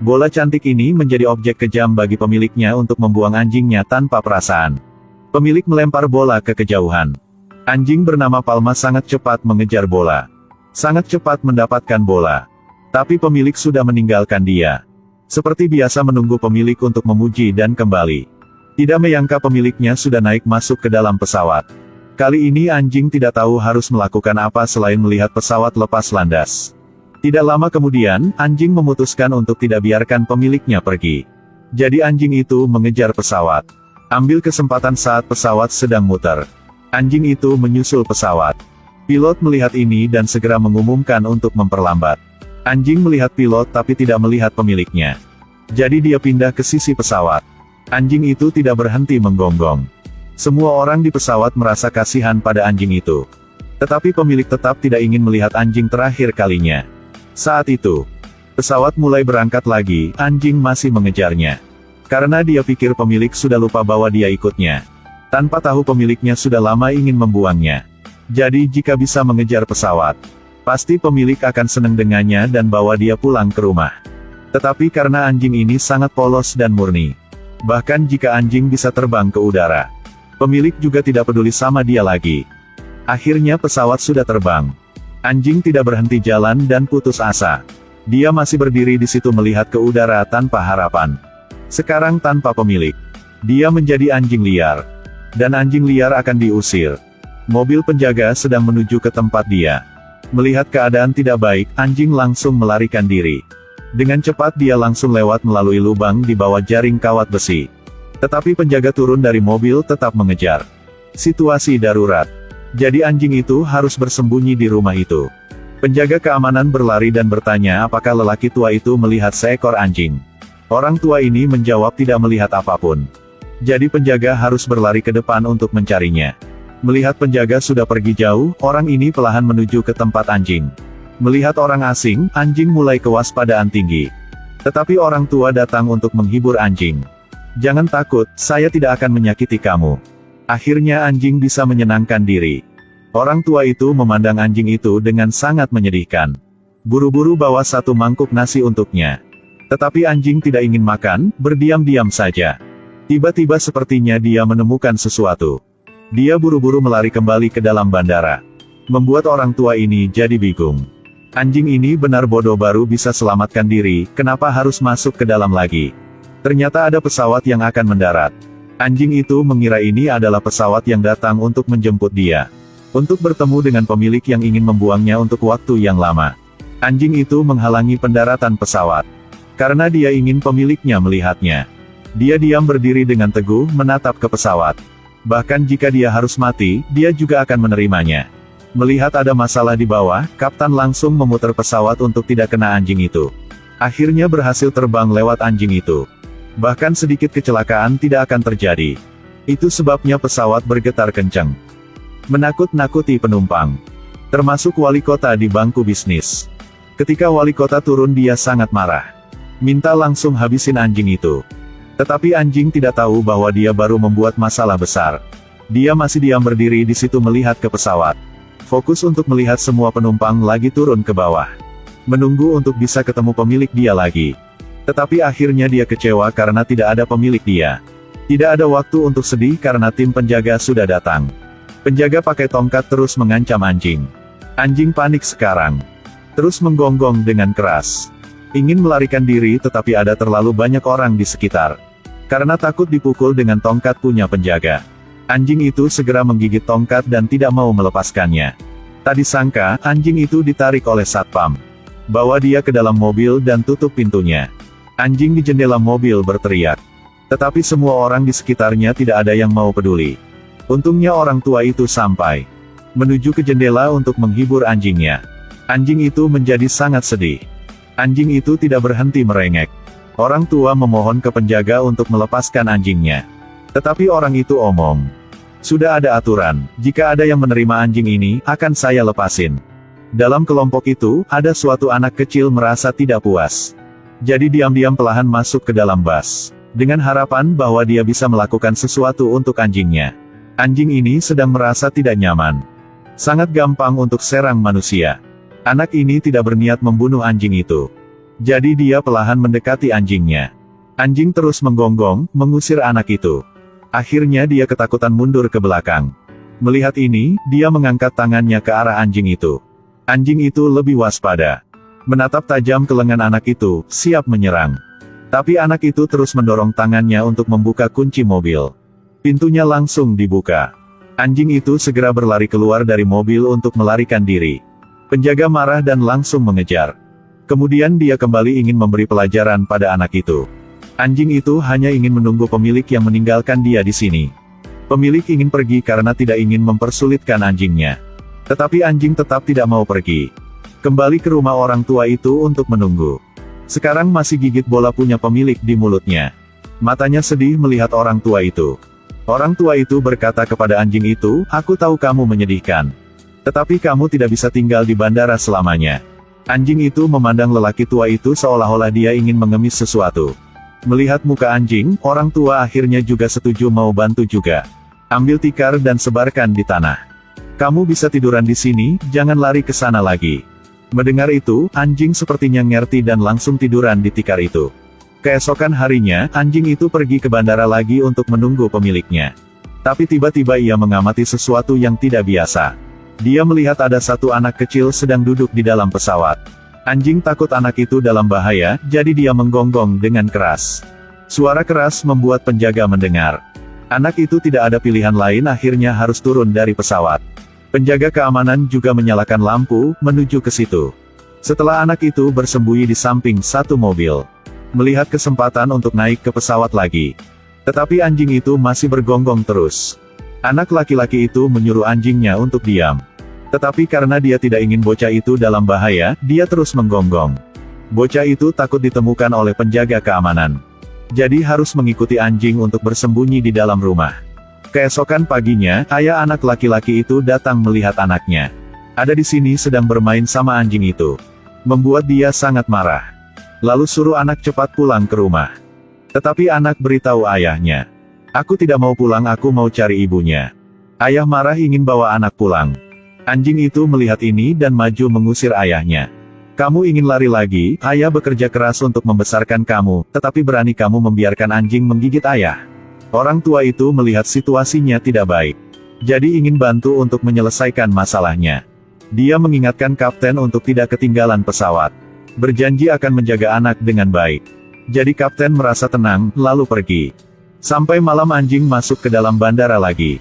Bola cantik ini menjadi objek kejam bagi pemiliknya untuk membuang anjingnya tanpa perasaan. Pemilik melempar bola ke kejauhan. Anjing bernama Palma sangat cepat mengejar bola. Sangat cepat mendapatkan bola. Tapi pemilik sudah meninggalkan dia. Seperti biasa menunggu pemilik untuk memuji dan kembali. Tidak menyangka pemiliknya sudah naik masuk ke dalam pesawat. Kali ini anjing tidak tahu harus melakukan apa selain melihat pesawat lepas landas. Tidak lama kemudian, anjing memutuskan untuk tidak biarkan pemiliknya pergi. Jadi anjing itu mengejar pesawat. Ambil kesempatan saat pesawat sedang muter. Anjing itu menyusul pesawat. Pilot melihat ini dan segera mengumumkan untuk memperlambat. Anjing melihat pilot tapi tidak melihat pemiliknya. Jadi dia pindah ke sisi pesawat. Anjing itu tidak berhenti menggonggong. Semua orang di pesawat merasa kasihan pada anjing itu. Tetapi pemilik tetap tidak ingin melihat anjing terakhir kalinya. Saat itu, pesawat mulai berangkat lagi, anjing masih mengejarnya. Karena dia pikir pemilik sudah lupa bahwa dia ikutnya. Tanpa tahu pemiliknya sudah lama ingin membuangnya. Jadi jika bisa mengejar pesawat, pasti pemilik akan senang dengannya dan bawa dia pulang ke rumah. Tetapi karena anjing ini sangat polos dan murni. Bahkan jika anjing bisa terbang ke udara, pemilik juga tidak peduli sama dia lagi. Akhirnya pesawat sudah terbang. Anjing tidak berhenti jalan dan putus asa. Dia masih berdiri di situ melihat ke udara tanpa harapan. Sekarang tanpa pemilik. Dia menjadi anjing liar. Dan anjing liar akan diusir. Mobil penjaga sedang menuju ke tempat dia. Melihat keadaan tidak baik, anjing langsung melarikan diri. Dengan cepat dia langsung lewat melalui lubang di bawah jaring kawat besi. Tetapi penjaga turun dari mobil tetap mengejar. Situasi darurat. Jadi anjing itu harus bersembunyi di rumah itu. Penjaga keamanan berlari dan bertanya apakah lelaki tua itu melihat seekor anjing. Orang tua ini menjawab tidak melihat apapun. Jadi penjaga harus berlari ke depan untuk mencarinya. Melihat penjaga sudah pergi jauh, orang ini perlahan menuju ke tempat anjing. Melihat orang asing, anjing mulai kewaspadaan tinggi. Tetapi orang tua datang untuk menghibur anjing. Jangan takut, saya tidak akan menyakiti kamu. Akhirnya anjing bisa menyenangkan diri. Orang tua itu memandang anjing itu dengan sangat menyedihkan. Buru-buru bawa satu mangkuk nasi untuknya. Tetapi anjing tidak ingin makan, berdiam-diam saja. Tiba-tiba sepertinya dia menemukan sesuatu. Dia buru-buru melari kembali ke dalam bandara. Membuat orang tua ini jadi bingung. Anjing ini benar bodoh baru bisa selamatkan diri, kenapa harus masuk ke dalam lagi? Ternyata ada pesawat yang akan mendarat. Anjing itu mengira ini adalah pesawat yang datang untuk menjemput dia. Untuk bertemu dengan pemilik yang ingin membuangnya untuk waktu yang lama. Anjing itu menghalangi pendaratan pesawat. Karena dia ingin pemiliknya melihatnya. Dia diam berdiri dengan teguh menatap ke pesawat. Bahkan jika dia harus mati, dia juga akan menerimanya. Melihat ada masalah di bawah, kapten langsung memutar pesawat untuk tidak kena anjing itu. Akhirnya berhasil terbang lewat anjing itu. Bahkan sedikit kecelakaan tidak akan terjadi. Itu sebabnya pesawat bergetar kencang. Menakut-nakuti penumpang. Termasuk wali kota di bangku bisnis. Ketika wali kota turun dia sangat marah. Minta langsung habisin anjing itu. Tetapi anjing tidak tahu bahwa dia baru membuat masalah besar. Dia masih diam berdiri di situ melihat ke pesawat. Fokus untuk melihat semua penumpang lagi turun ke bawah. Menunggu untuk bisa ketemu pemilik dia lagi. Tetapi akhirnya dia kecewa karena tidak ada pemilik dia. Tidak ada waktu untuk sedih karena tim penjaga sudah datang. Penjaga pakai tongkat terus mengancam anjing. Anjing panik sekarang. Terus menggonggong dengan keras. Ingin melarikan diri tetapi ada terlalu banyak orang di sekitar. Karena takut dipukul dengan tongkat punya penjaga. Anjing itu segera menggigit tongkat dan tidak mau melepaskannya. Tak disangka, anjing itu ditarik oleh satpam. Bawa dia ke dalam mobil dan tutup pintunya. Anjing di jendela mobil berteriak. Tetapi semua orang di sekitarnya tidak ada yang mau peduli. Untungnya orang tua itu sampai. Menuju ke jendela untuk menghibur anjingnya. Anjing itu menjadi sangat sedih. Anjing itu tidak berhenti merengek. Orang tua memohon ke penjaga untuk melepaskan anjingnya. Tetapi orang itu omong. Sudah ada aturan, jika ada yang menerima anjing ini, akan saya lepasin. Dalam kelompok itu, ada suatu anak kecil merasa tidak puas. Jadi diam-diam perlahan masuk ke dalam bus. Dengan harapan bahwa dia bisa melakukan sesuatu untuk anjingnya. Anjing ini sedang merasa tidak nyaman. Sangat gampang untuk serang manusia. Anak ini tidak berniat membunuh anjing itu. Jadi dia perlahan mendekati anjingnya. Anjing terus menggonggong, mengusir anak itu. Akhirnya dia ketakutan mundur ke belakang. Melihat ini, dia mengangkat tangannya ke arah anjing itu. Anjing itu lebih waspada. Menatap tajam ke lengan anak itu, siap menyerang. Tapi anak itu terus mendorong tangannya untuk membuka kunci mobil. Pintunya langsung dibuka. Anjing itu segera berlari keluar dari mobil untuk melarikan diri. Penjaga marah dan langsung mengejar. Kemudian dia kembali ingin memberi pelajaran pada anak itu. Anjing itu hanya ingin menunggu pemilik yang meninggalkan dia di sini. Pemilik ingin pergi karena tidak ingin mempersulitkan anjingnya. Tetapi anjing tetap tidak mau pergi. Kembali ke rumah orang tua itu untuk menunggu. Sekarang masih gigit bola punya pemilik di mulutnya. Matanya sedih melihat orang tua itu. Orang tua itu berkata kepada anjing itu, "Aku tahu kamu menyedihkan. Tetapi kamu tidak bisa tinggal di bandara selamanya." Anjing itu memandang lelaki tua itu seolah-olah dia ingin mengemis sesuatu. Melihat muka anjing, orang tua akhirnya juga setuju mau bantu juga. Ambil tikar dan sebarkan di tanah. Kamu bisa tiduran di sini, jangan lari ke sana lagi. Mendengar itu, anjing sepertinya ngerti dan langsung tiduran di tikar itu. Keesokan harinya, anjing itu pergi ke bandara lagi untuk menunggu pemiliknya. Tapi tiba-tiba ia mengamati sesuatu yang tidak biasa. Dia melihat ada satu anak kecil sedang duduk di dalam pesawat. Anjing takut anak itu dalam bahaya, jadi dia menggonggong dengan keras. Suara keras membuat penjaga mendengar. Anak itu tidak ada pilihan lain, akhirnya harus turun dari pesawat. Penjaga keamanan juga menyalakan lampu, menuju ke situ. Setelah anak itu bersembunyi di samping satu mobil. Melihat kesempatan untuk naik ke pesawat lagi. Tetapi anjing itu masih bergonggong terus. Anak laki-laki itu menyuruh anjingnya untuk diam. Tetapi karena dia tidak ingin bocah itu dalam bahaya, dia terus menggonggong. Bocah itu takut ditemukan oleh penjaga keamanan. Jadi harus mengikuti anjing untuk bersembunyi di dalam rumah. Keesokan paginya, ayah anak laki-laki itu datang melihat anaknya. Ada di sini sedang bermain sama anjing itu. Membuat dia sangat marah. Lalu suruh anak cepat pulang ke rumah. Tetapi anak beritahu ayahnya. "Aku tidak mau pulang, aku mau cari ibunya." Ayah marah ingin bawa anak pulang. Anjing itu melihat ini dan maju mengusir ayahnya. "Kamu ingin lari lagi? Ayah bekerja keras untuk membesarkan kamu, tetapi berani kamu membiarkan anjing menggigit ayah." Orang tua itu melihat situasinya tidak baik. Jadi ingin bantu untuk menyelesaikan masalahnya. Dia mengingatkan kapten untuk tidak ketinggalan pesawat. Berjanji akan menjaga anak dengan baik. Jadi kapten merasa tenang, lalu pergi. Sampai malam anjing masuk ke dalam bandara lagi.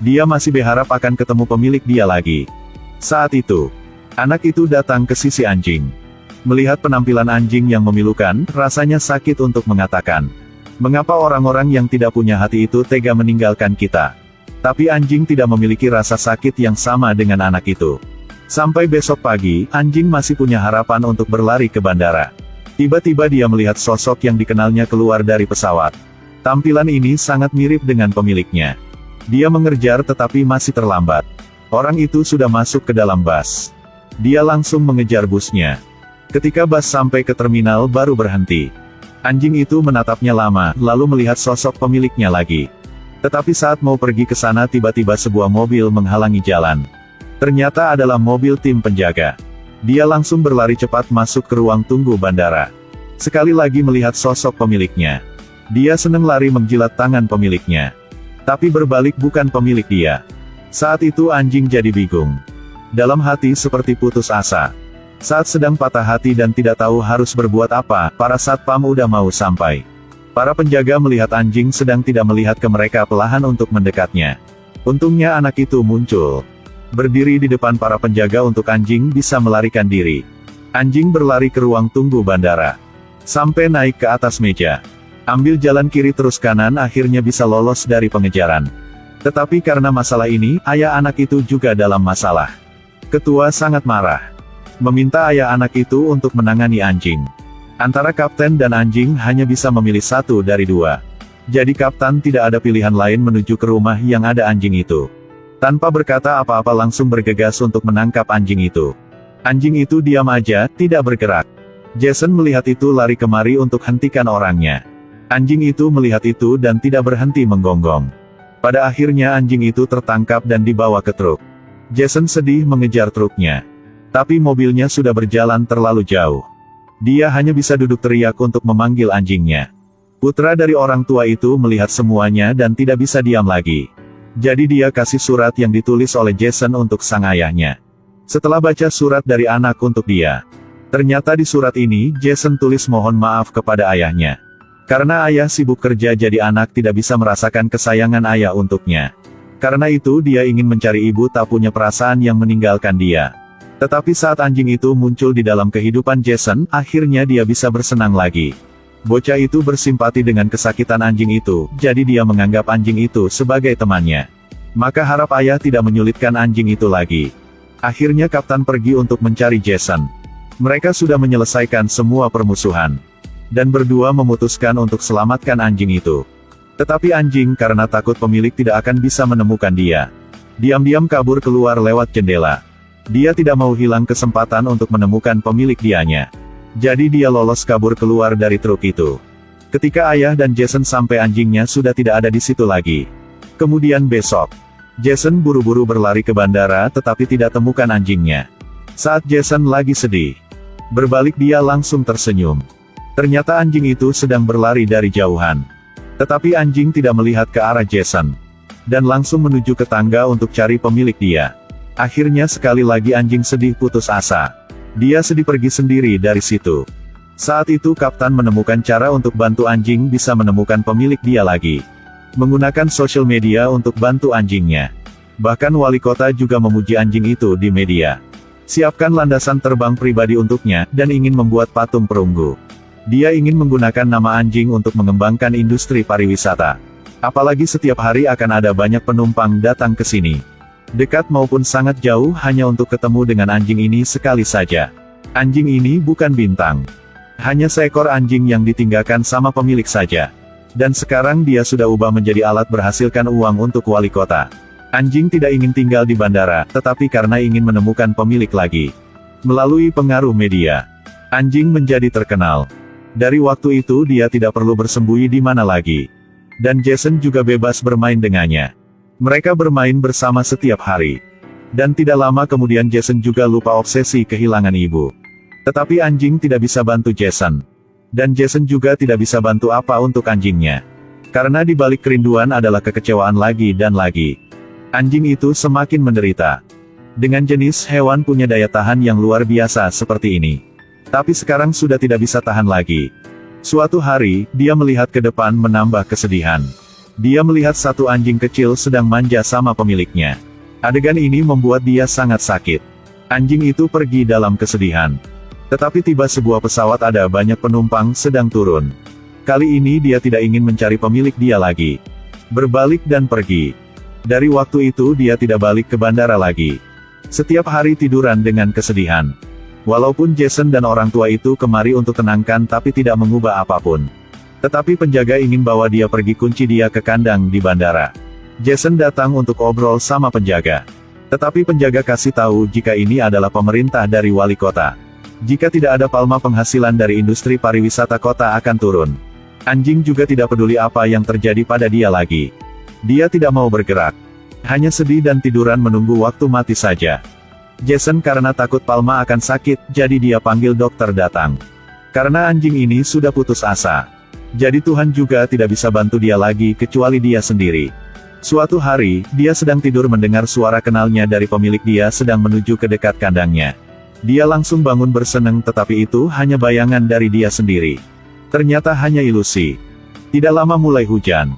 Dia masih berharap akan ketemu pemilik dia lagi. Saat itu, anak itu datang ke sisi anjing. Melihat penampilan anjing yang memilukan, rasanya sakit untuk mengatakan. Mengapa orang-orang yang tidak punya hati itu tega meninggalkan kita? Tapi anjing tidak memiliki rasa sakit yang sama dengan anak itu. Sampai besok pagi, anjing masih punya harapan untuk berlari ke bandara. Tiba-tiba dia melihat sosok yang dikenalnya keluar dari pesawat. Tampilan ini sangat mirip dengan pemiliknya. Dia mengejar tetapi masih terlambat. Orang itu sudah masuk ke dalam bus. Dia langsung mengejar busnya. Ketika bus sampai ke terminal baru berhenti. Anjing itu menatapnya lama, lalu melihat sosok pemiliknya lagi. Tetapi saat mau pergi ke sana tiba-tiba sebuah mobil menghalangi jalan. Ternyata adalah mobil tim penjaga. Dia langsung berlari cepat masuk ke ruang tunggu bandara. Sekali lagi melihat sosok pemiliknya. Dia senang lari menjilat tangan pemiliknya. Tapi berbalik bukan pemilik dia. Saat itu anjing jadi bingung. Dalam hati seperti putus asa. Saat sedang patah hati dan tidak tahu harus berbuat apa, para satpam udah mau sampai. Para penjaga melihat anjing sedang tidak melihat ke mereka perlahan untuk mendekatnya. Untungnya anak itu muncul. Berdiri di depan para penjaga untuk anjing bisa melarikan diri. Anjing berlari ke ruang tunggu bandara. Sampai naik ke atas meja. Ambil jalan kiri terus kanan akhirnya bisa lolos dari pengejaran. Tetapi karena masalah ini, ayah anak itu juga dalam masalah. Ketua sangat marah. Meminta ayah anak itu untuk menangani anjing. Antara kapten dan anjing hanya bisa memilih satu dari dua. Jadi kapten tidak ada pilihan lain menuju ke rumah yang ada anjing itu. Tanpa berkata apa-apa langsung bergegas untuk menangkap anjing itu. Anjing itu diam aja, tidak bergerak. Jason melihat itu lari kemari untuk hentikan orangnya. Anjing itu melihat itu dan tidak berhenti menggonggong. Pada akhirnya anjing itu tertangkap dan dibawa ke truk. Jason sedih mengejar truknya. Tapi mobilnya sudah berjalan terlalu jauh. Dia hanya bisa duduk teriak untuk memanggil anjingnya. Putra dari orang tua itu melihat semuanya dan tidak bisa diam lagi. Jadi dia kasih surat yang ditulis oleh Jason untuk sang ayahnya. Setelah baca surat dari anak untuk dia, ternyata di surat ini Jason tulis mohon maaf kepada ayahnya. Karena ayah sibuk kerja jadi anak tidak bisa merasakan kesayangan ayah untuknya. Karena itu dia ingin mencari ibu tak punya perasaan yang meninggalkan dia. Tetapi saat anjing itu muncul di dalam kehidupan Jason, akhirnya dia bisa bersenang lagi. Bocah itu bersimpati dengan kesakitan anjing itu, jadi dia menganggap anjing itu sebagai temannya. Maka harap ayah tidak menyulitkan anjing itu lagi. Akhirnya Kapten pergi untuk mencari Jason. Mereka sudah menyelesaikan semua permusuhan. Dan berdua memutuskan untuk selamatkan anjing itu. Tetapi anjing karena takut pemilik tidak akan bisa menemukan dia, diam-diam kabur keluar lewat jendela. Dia tidak mau hilang kesempatan untuk menemukan pemilik dianya. Jadi dia lolos kabur keluar dari truk itu. Ketika ayah dan Jason sampai anjingnya sudah tidak ada di situ lagi. Kemudian besok, Jason buru-buru berlari ke bandara tetapi tidak temukan anjingnya. Saat Jason lagi sedih, berbalik dia langsung tersenyum. Ternyata anjing itu sedang berlari dari jauhan. Tetapi anjing tidak melihat ke arah Jason. Dan langsung menuju ke tangga untuk cari pemilik dia. Akhirnya sekali lagi anjing sedih putus asa. Dia sedih pergi sendiri dari situ. Saat itu Kapten menemukan cara untuk bantu anjing bisa menemukan pemilik dia lagi. Menggunakan sosial media untuk bantu anjingnya. Bahkan wali kota juga memuji anjing itu di media. Siapkan landasan terbang pribadi untuknya, dan ingin membuat patung perunggu. Dia ingin menggunakan nama anjing untuk mengembangkan industri pariwisata. Apalagi setiap hari akan ada banyak penumpang datang ke sini. Dekat maupun sangat jauh hanya untuk ketemu dengan anjing ini sekali saja. Anjing ini bukan bintang. Hanya seekor anjing yang ditinggalkan sama pemilik saja. Dan sekarang dia sudah ubah menjadi alat berhasilkan uang untuk wali kota. Anjing tidak ingin tinggal di bandara, tetapi karena ingin menemukan pemilik lagi. Melalui pengaruh media, anjing menjadi terkenal. Dari waktu itu dia tidak perlu bersembunyi di mana lagi. Dan Jason juga bebas bermain dengannya. Mereka bermain bersama setiap hari. Dan tidak lama kemudian Jason juga lupa obsesi kehilangan ibu. Tetapi anjing tidak bisa bantu Jason. Dan Jason juga tidak bisa bantu apa untuk anjingnya. Karena di balik kerinduan adalah kekecewaan lagi dan lagi. Anjing itu semakin menderita. Dengan jenis hewan punya daya tahan yang luar biasa seperti ini. Tapi sekarang sudah tidak bisa tahan lagi. Suatu hari, dia melihat ke depan menambah kesedihan. Dia melihat satu anjing kecil sedang manja sama pemiliknya. Adegan ini membuat dia sangat sakit. Anjing itu pergi dalam kesedihan. Tetapi tiba sebuah pesawat ada banyak penumpang sedang turun. Kali ini dia tidak ingin mencari pemilik dia lagi. Berbalik dan pergi. Dari waktu itu dia tidak balik ke bandara lagi. Setiap hari tiduran dengan kesedihan. Walaupun Jason dan orang tua itu kemari untuk tenangkan tapi tidak mengubah apapun. Tetapi penjaga ingin bawa dia pergi kunci dia ke kandang di bandara. Jason datang untuk obrol sama penjaga. Tetapi penjaga kasih tahu jika ini adalah pemerintah dari wali kota. Jika tidak ada palma penghasilan dari industri pariwisata kota akan turun. Anjing juga tidak peduli apa yang terjadi pada dia lagi. Dia tidak mau bergerak. Hanya sedih dan tiduran menunggu waktu mati saja. Jason karena takut Palma akan sakit, jadi dia panggil dokter datang. Karena anjing ini sudah putus asa. Jadi Tuhan juga tidak bisa bantu dia lagi kecuali dia sendiri. Suatu hari, dia sedang tidur mendengar suara kenalnya dari pemilik dia sedang menuju ke dekat kandangnya. Dia langsung bangun bersenang tetapi itu hanya bayangan dari dia sendiri. Ternyata hanya ilusi. Tidak lama mulai hujan.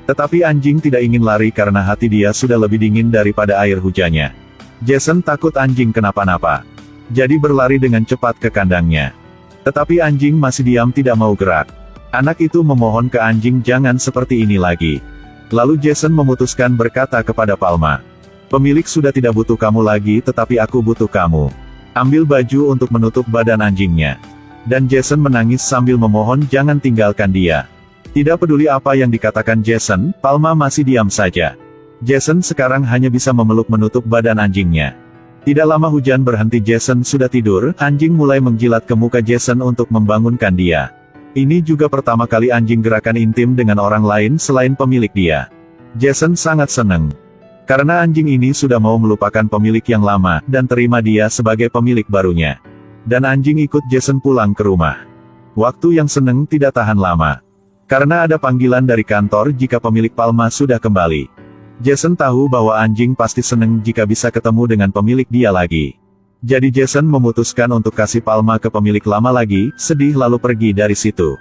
Tetapi anjing tidak ingin lari karena hati dia sudah lebih dingin daripada air hujannya. Jason takut anjing kenapa-napa. Jadi berlari dengan cepat ke kandangnya. Tetapi anjing masih diam tidak mau gerak. Anak itu memohon ke anjing jangan seperti ini lagi. Lalu Jason memutuskan berkata kepada Palma. Pemilik sudah tidak butuh kamu lagi tetapi aku butuh kamu. Ambil baju untuk menutup badan anjingnya. Dan Jason menangis sambil memohon jangan tinggalkan dia. Tidak peduli apa yang dikatakan Jason, Palma masih diam saja. Jason sekarang hanya bisa memeluk menutup badan anjingnya. Tidak lama hujan berhenti Jason sudah tidur, anjing mulai menjilat ke muka Jason untuk membangunkan dia. Ini juga pertama kali anjing gerakan intim dengan orang lain selain pemilik dia. Jason sangat senang. Karena anjing ini sudah mau melupakan pemilik yang lama, dan terima dia sebagai pemilik barunya. Dan anjing ikut Jason pulang ke rumah. Waktu yang seneng tidak tahan lama. Karena ada panggilan dari kantor jika pemilik Palma sudah kembali. Jason tahu bahwa anjing pasti seneng jika bisa ketemu dengan pemilik dia lagi. Jadi Jason memutuskan untuk kasih Palma ke pemilik lama lagi, sedih lalu pergi dari situ.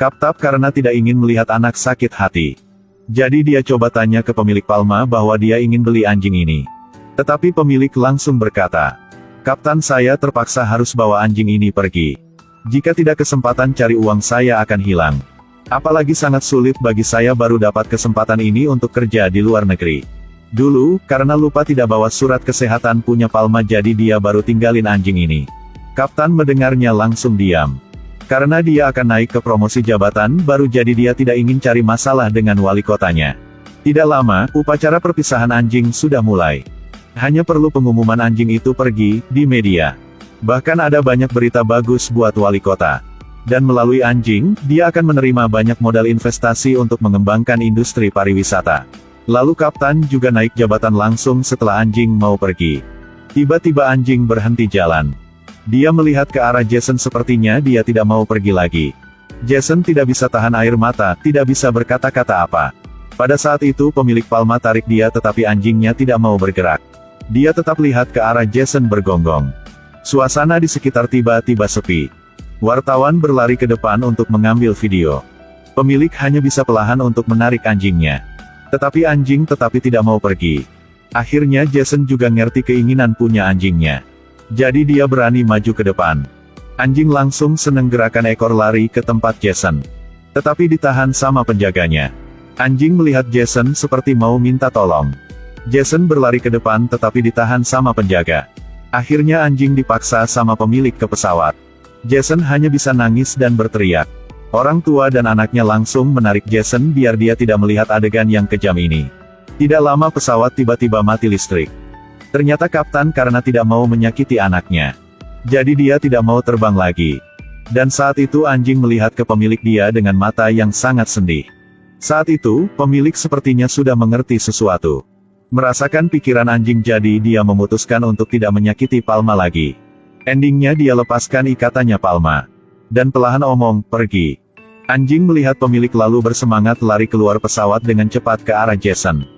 Kaptap karena tidak ingin melihat anak sakit hati. Jadi dia coba tanya ke pemilik Palma bahwa dia ingin beli anjing ini. Tetapi pemilik langsung berkata, "Kapten, saya terpaksa harus bawa anjing ini pergi. Jika tidak kesempatan cari uang saya akan hilang. Apalagi sangat sulit bagi saya baru dapat kesempatan ini untuk kerja di luar negeri. Dulu, karena lupa tidak bawa surat kesehatan punya Palma jadi dia baru tinggalin anjing ini." Kapten mendengarnya langsung diam. Karena dia akan naik ke promosi jabatan baru jadi dia tidak ingin cari masalah dengan wali kotanya. Tidak lama, upacara perpisahan anjing sudah mulai. Hanya perlu pengumuman anjing itu pergi di media. Bahkan ada banyak berita bagus buat wali kota. Dan melalui anjing, dia akan menerima banyak modal investasi untuk mengembangkan industri pariwisata. Lalu kapten juga naik jabatan langsung setelah anjing mau pergi. Tiba-tiba anjing berhenti jalan. Dia melihat ke arah Jason sepertinya dia tidak mau pergi lagi. Jason tidak bisa tahan air mata, tidak bisa berkata-kata apa. Pada saat itu pemilik Palma tarik dia tetapi anjingnya tidak mau bergerak. Dia tetap lihat ke arah Jason bergonggong. Suasana di sekitar tiba-tiba sepi. Wartawan berlari ke depan untuk mengambil video. Pemilik hanya bisa perlahan untuk menarik anjingnya. Tetapi anjing tidak mau pergi. Akhirnya Jason juga ngerti keinginan punya anjingnya. Jadi dia berani maju ke depan. Anjing langsung seneng gerakan ekor lari ke tempat Jason. Tetapi ditahan sama penjaganya. Anjing melihat Jason seperti mau minta tolong. Jason berlari ke depan tetapi ditahan sama penjaga. Akhirnya anjing dipaksa sama pemilik ke pesawat. Jason hanya bisa nangis dan berteriak. Orang tua dan anaknya langsung menarik Jason biar dia tidak melihat adegan yang kejam ini. Tidak lama pesawat tiba-tiba mati listrik. Ternyata kapten karena tidak mau menyakiti anaknya. Jadi dia tidak mau terbang lagi. Dan saat itu anjing melihat ke pemilik dia dengan mata yang sangat sedih. Saat itu, pemilik sepertinya sudah mengerti sesuatu. Merasakan pikiran anjing jadi dia memutuskan untuk tidak menyakiti Palma lagi. Endingnya dia lepaskan ikatannya Palma. Dan perlahan omong, "Pergi." Anjing melihat pemilik lalu bersemangat lari keluar pesawat dengan cepat ke arah Jason.